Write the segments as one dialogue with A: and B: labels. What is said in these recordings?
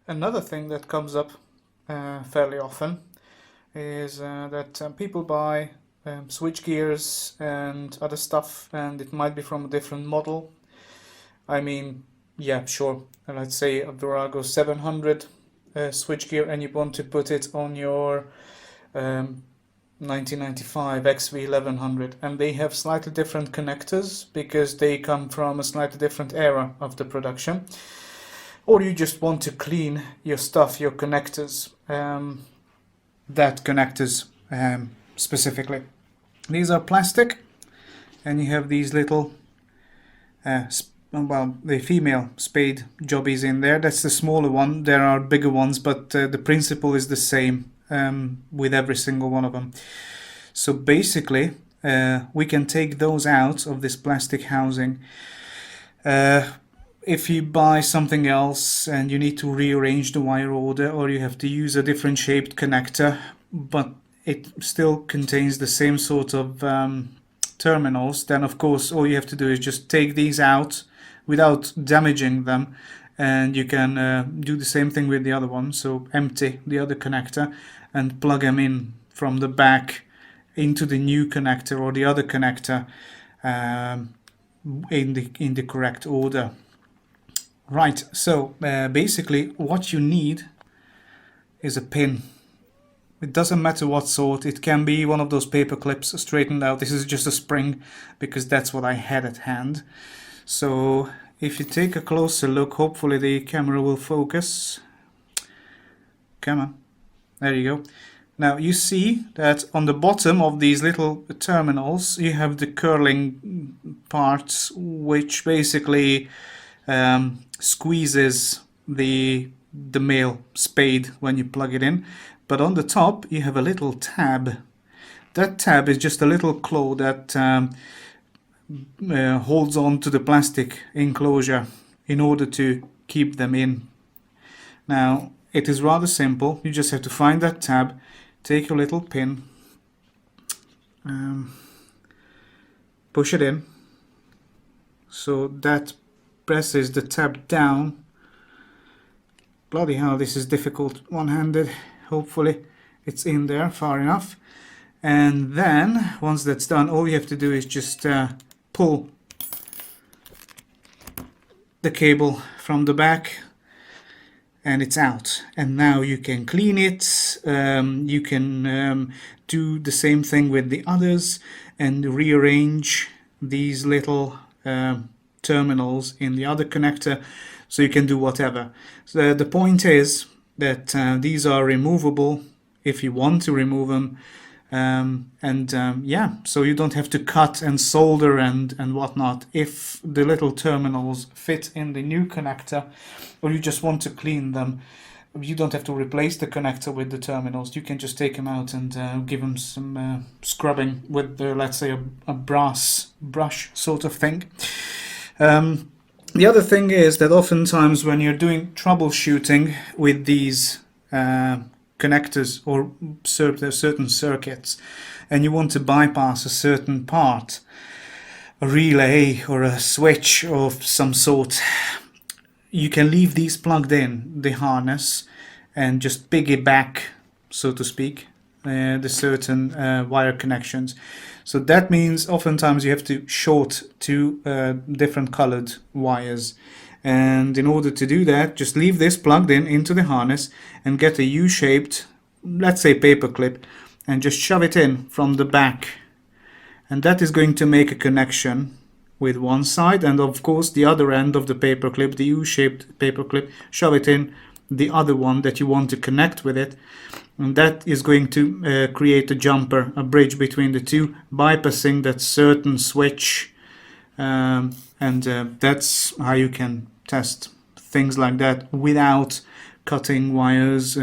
A: Another thing that comes up fairly often is that people buy switch gears and other stuff, and it might be from a different model. I mean, yeah, sure. Let's say a Virago 700 switchgear, and you want to put it on your 1995 XV1100, and they have slightly different connectors because they come from a slightly different era of the production. Or you just want to clean your stuff, your connectors, that connectors specifically. These are plastic, and you have these little well, the female spade jobbies in there. That's the smaller one. There are bigger ones, but the principle is the same with every single one of them. So basically we can take those out of this plastic housing. If you buy something else and you need to rearrange the wire order, or you have to use a different shaped connector, but it still contains the same sort of terminals, then of course all you have to do is just take these out without damaging them, and you can do the same thing with the other one. So empty the other connector and plug them in from the back into the new connector or the other connector in the correct order. Right, so basically what you need is a pin. It doesn't matter what sort. It can be one of those paper clips straightened out. This is just a spring because that's what I had at hand. So if you take a closer look, hopefully the camera will focus. Come on, there you go. Now you see that on the bottom of these little terminals you have the curling parts, which basically squeezes the male spade when you plug it in. But on the top you have a little tab. That tab is just a little claw that holds on to the plastic enclosure in order to keep them in. Now it is rather simple. You just have to find that tab, take your little pin, push it in so that presses the tab down. Bloody hell, this is difficult one-handed. Hopefully it's in there far enough, and then once that's done, all you have to do is just pull the cable from the back and it's out, and now you can clean it. You can do the same thing with the others and rearrange these little terminals in the other connector, so you can do whatever. So the point is that these are removable if you want to remove them, yeah, so you don't have to cut and solder and whatnot. If the little terminals fit in the new connector, or you just want to clean them, you don't have to replace the connector with the terminals. You can just take them out and give them some scrubbing with, let's say, a brass brush sort of thing. The other thing is that oftentimes when you're doing troubleshooting with these connectors or certain circuits, and you want to bypass a certain part, a relay or a switch of some sort, you can leave these plugged in the harness and just piggyback, so to speak, the certain wire connections. So that means oftentimes you have to short two different colored wires, and in order to do that, just leave this plugged in into the harness and get a U-shaped, let's say, paper clip, and just shove it in from the back, and that is going to make a connection with one side, and of course the other end of the paper clip, the U-shaped paper clip, shove it in the other one that you want to connect with it, and that is going to create a jumper, a bridge between the two, bypassing that certain switch, and that's how you can test things like that without cutting wires,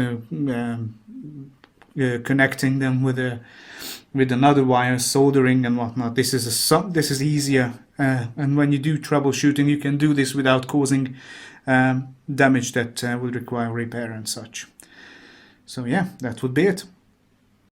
A: connecting them with another wire, soldering and whatnot. This is easier, and when you do troubleshooting, you can do this without causing damage that would require repair and such. So yeah, that would be it.